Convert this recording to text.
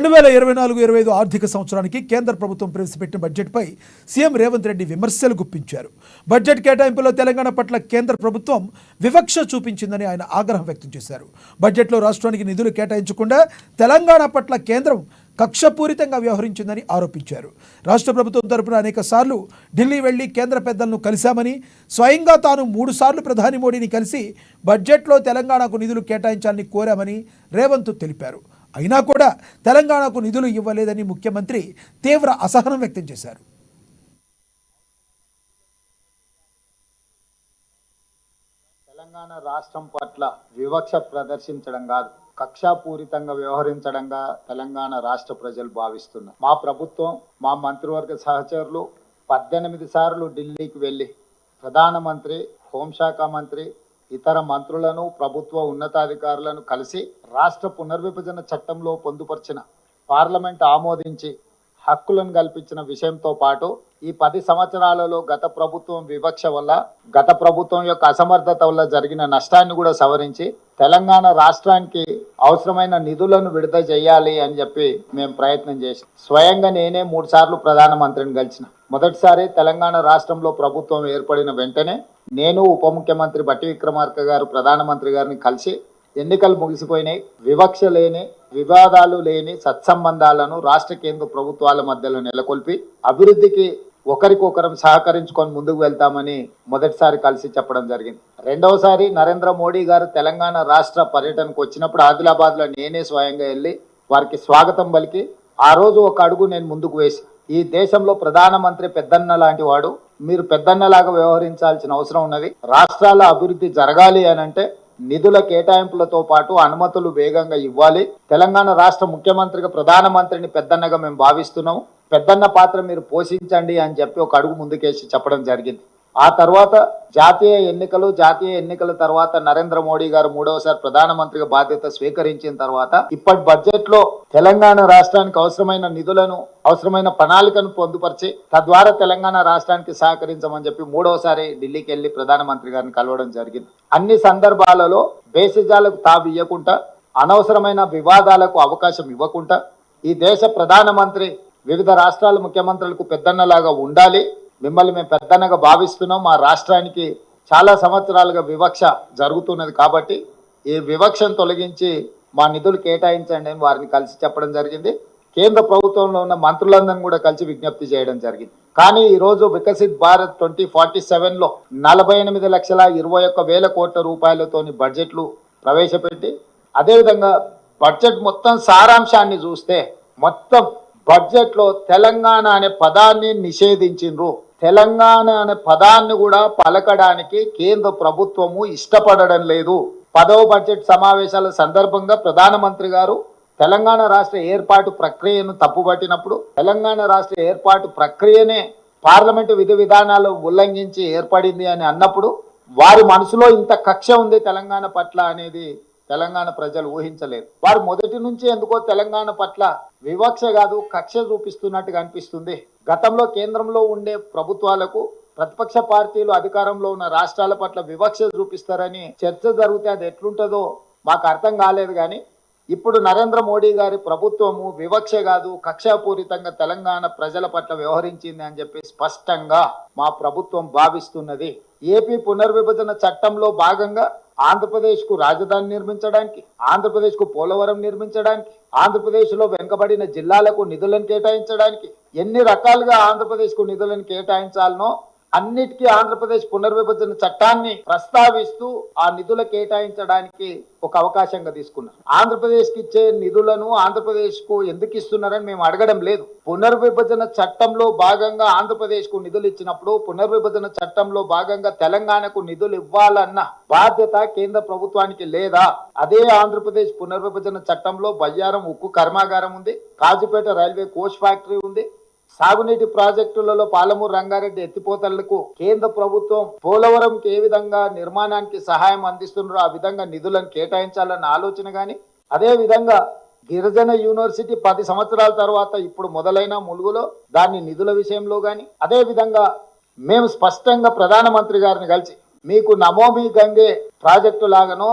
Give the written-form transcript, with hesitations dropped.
2024-25 ఆర్థిక సంవత్సరానికి కేంద్ర ప్రభుత్వం ప్రవేశపెట్టిన బడ్జెట్పై సీఎం రేవంత్ రెడ్డి విమర్శలు గుప్పించారు. బడ్జెట్ కేటాయింపులో తెలంగాణ పట్ల కేంద్ర ప్రభుత్వం వివక్ష చూపించిందని ఆయన ఆగ్రహం వ్యక్తం చేశారు. బడ్జెట్లో రాష్ట్రానికి నిధులు కేటాయించకుండా తెలంగాణ పట్ల కేంద్రం కక్షపూరితంగా వ్యవహరించిందని ఆరోపించారు. రాష్ట్ర ప్రభుత్వం తరపున అనేక సార్లు ఢిల్లీ వెళ్లి కేంద్ర పెద్దలను కలిశామని, స్వయంగా తాను 3 సార్లు ప్రధాని మోడీని కలిసి బడ్జెట్లో తెలంగాణకు నిధులు కేటాయించాలని కోరామని రేవంత్ తెలిపారు. అయినా కూడా తెలంగాణకు నిధులు ఇవ్వలేదని ముఖ్యమంత్రి తీవ్ర అసహనం వ్యక్తం చేశారు. తెలంగాణ రాష్ట్రం పట్ల వివక్ష ప్రదర్శించడం కాదు, కక్షాపూరితంగా వ్యవహరించడంగా తెలంగాణ రాష్ట్ర ప్రజలు భావిస్తున్నారు. మా ప్రభుత్వం, మా మంత్రివర్గ సహచరులు 18 సార్లు ఢిల్లీకి వెళ్ళి ప్రధానమంత్రి, హోంశాఖ మంత్రి, ఇతర మంత్రులను, ప్రభుత్వ ఉన్నతాధికారులను కలిసి రాష్ట్ర పునర్విభజన చట్టంలో పొందుపరిచిన, పార్లమెంట్ ఆమోదించి హక్కులను కల్పించిన విషయంతో పాటు ఈ 10 సంవత్సరాలలో గత ప్రభుత్వం వివక్ష వల్ల, గత ప్రభుత్వం యొక్క అసమర్థత వల్ల జరిగిన నష్టాన్ని కూడా సవరించి తెలంగాణ రాష్ట్రానికి అవసరమైన నిధులను విడుదల చేయాలి అని చెప్పి మేము ప్రయత్నం చేసాం. స్వయంగా నేనే 3 సార్లు ప్రధానమంత్రిని కలిసిన. మొదటిసారి తెలంగాణ రాష్ట్రంలో ప్రభుత్వం ఏర్పడిన వెంటనే నేను, ఉప ముఖ్యమంత్రి బట్టి విక్రమార్క గారు ప్రధానమంత్రి గారిని కలిసి ఎన్నికలు ముగిసిపోయినాయి, వివక్ష లేని, వివాదాలు లేని సత్సంబంధాలను రాష్ట్ర కేంద్ర ప్రభుత్వాల మధ్యలో నెలకొల్పి అభివృద్ధికి ఒకరికొకరం సహకరించుకొని ముందుకు వెళ్తామని మొదటిసారి కలిసి చెప్పడం జరిగింది. రెండవసారి నరేంద్ర మోడీ గారు తెలంగాణ రాష్ట్ర పర్యటనకు వచ్చినప్పుడు ఆదిలాబాద్లో నేనే స్వయంగా వెళ్ళి వారికి స్వాగతం పలికి ఆ రోజు ఒక అడుగు నేను ముందుకు వేసి, ఈ దేశంలో ప్రధానమంత్రి పెద్దన్న లాంటి వాడు, మీరు పెద్దన్నలాగా వ్యవహరించాల్సిన అవసరం ఉన్నది. రాష్ట్రాల అభివృద్ధి జరగాలి అని అంటే నిధుల కేటాయింపులతో పాటు అనుమతులు వేగంగా ఇవ్వాలి. తెలంగాణ రాష్ట్ర ముఖ్యమంత్రిగా ప్రధానమంత్రిని పెద్దన్నగా మేము భావిస్తున్నాము, పెద్దన్న పాత్ర మీరు పోషించండి అని చెప్పి ఒక అడుగు ముందుకేసి చెప్పడం జరిగింది. ఆ తర్వాత జాతీయ ఎన్నికల తర్వాత నరేంద్ర మోడీ గారు 3వసారి ప్రధానమంత్రిగా బాధ్యత స్వీకరించిన తర్వాత ఇప్పటి బడ్జెట్ లో తెలంగాణ రాష్ట్రానికి అవసరమైన నిధులను, అవసరమైన ప్రణాళికను పొందుపరిచి తద్వారా తెలంగాణ రాష్ట్రానికి సహకరించమని చెప్పి 3వసారి ఢిల్లీకి వెళ్లి ప్రధానమంత్రి గారిని కలవడం జరిగింది. అన్ని సందర్భాలలో బేసిజాలకు తావు ఇవ్వకుండా, అనవసరమైన వివాదాలకు అవకాశం ఇవ్వకుండా ఈ దేశ ప్రధానమంత్రి వివిధ రాష్ట్రాల ముఖ్యమంత్రులకు పెద్దన్నలాగా ఉండాలి, మిమ్మల్ని మేము పెద్దన్నగా భావిస్తున్నాం, మా రాష్ట్రానికి చాలా సంవత్సరాలుగా వివక్ష జరుగుతున్నది కాబట్టి ఈ వివక్షను తొలగించి మా నిధులు కేటాయించండి అని వారిని కలిసి చెప్పడం జరిగింది. కేంద్ర ప్రభుత్వంలో ఉన్న మంత్రులందరినీ కూడా కలిసి విజ్ఞప్తి చేయడం జరిగింది. కానీ ఈరోజు వికసిత్ భారత్ 2047లో 48,21,000 కోట్ల రూపాయలతోని బడ్జెట్లు ప్రవేశపెట్టి, అదేవిధంగా బడ్జెట్ మొత్తం సారాంశాన్ని చూస్తే మొత్తం బడ్జెట్ లో తెలంగాణ అనే పదాన్ని నిషేధించిండ్రు. తెలంగాణ అనే పదాన్ని కూడా పలకడానికి కేంద్ర ప్రభుత్వము ఇష్టపడడం లేదు. 10వ బడ్జెట్ సమావేశాల సందర్భంగా ప్రధానమంత్రి గారు తెలంగాణ రాష్ట్ర ఏర్పాటు ప్రక్రియను తప్పుపట్టినప్పుడు, తెలంగాణ రాష్ట్ర ఏర్పాటు ప్రక్రియనే పార్లమెంటు విధి విధానాలు ఉల్లంఘించి ఏర్పడింది అని అన్నప్పుడు వారి మనసులో ఇంత కక్ష ఉంది తెలంగాణ పట్ల అనేది తెలంగాణ ప్రజలు ఊహించలేరు. వారు మొదటి నుంచి ఎందుకో తెలంగాణ పట్ల వివక్ష కాదు, కక్ష చూపిస్తున్నట్టుగా అనిపిస్తుంది. గతంలో కేంద్రంలో ఉండే ప్రభుత్వాలకు ప్రతిపక్ష పార్టీలు అధికారంలో ఉన్న రాష్ట్రాల పట్ల వివక్ష చూపిస్తారని చర్చ జరిగితే అది ఎట్లుంటుందో మాకు అర్థం కాలేదు. కానీ ఇప్పుడు నరేంద్ర మోడీ గారి ప్రభుత్వము వివక్ష కాదు, కక్షాపూరితంగా తెలంగాణ ప్రజల పట్ల వ్యవహరించింది అని చెప్పి స్పష్టంగా మా ప్రభుత్వం భావిస్తున్నది. ఏపీ పునర్విభజన చట్టంలో భాగంగా ఆంధ్రప్రదేశ్ కు రాజధాని నిర్మించడానికి, ఆంధ్రప్రదేశ్ కు పోలవరం నిర్మించడానికి, ఆంధ్రప్రదేశ్ లో వెనుకబడిన జిల్లాలకు నిధులను కేటాయించడానికి, ఎన్ని రకాలుగా ఆంధ్రప్రదేశ్ కు నిధులను కేటాయించాలనో అన్నిటికీ ఆంధ్రప్రదేశ్ పునర్విభజన చట్టాన్ని ప్రస్తావిస్తూ ఆ నిధుల కేటాయించడానికి ఒక అవకాశంగా తీసుకున్నారు. ఆంధ్రప్రదేశ్ కి ఇచ్చే నిధులను ఆంధ్రప్రదేశ్ కు ఎందుకు ఇస్తున్నారని మేము అడగడం లేదు. పునర్విభజన చట్టంలో భాగంగా ఆంధ్రప్రదేశ్ కు నిధులు ఇచ్చినప్పుడు పునర్విభజన చట్టంలో భాగంగా తెలంగాణకు నిధులు ఇవ్వాలన్న బాధ్యత కేంద్ర ప్రభుత్వానికి లేదా? అదే ఆంధ్రప్రదేశ్ పునర్విభజన చట్టంలో బయ్యారం ఉక్కు కర్మాగారం ఉంది, కాజీపేట రైల్వే కోచ్ ఫ్యాక్టరీ ఉంది, సాగునీటి ప్రాజెక్టులలో పాలమూరు రంగారెడ్డి ఎత్తిపోతలకు కేంద్ర ప్రభుత్వం పోలవరంకి ఏ విధంగా నిర్మాణానికి సహాయం అందిస్తున్నారో ఆ విధంగా నిధులను కేటాయించాలన్న ఆలోచన కానీ, అదే విధంగా గిరిజన యూనివర్సిటీ 10 సంవత్సరాల తర్వాత ఇప్పుడు మొదలైన ములుగులో దాని నిధుల విషయంలో కానీ, అదే విధంగా మేము స్పష్టంగా ప్రధానమంత్రి గారిని కలిసి మీకు నమోమి గంగే ప్రాజెక్టు లాగానో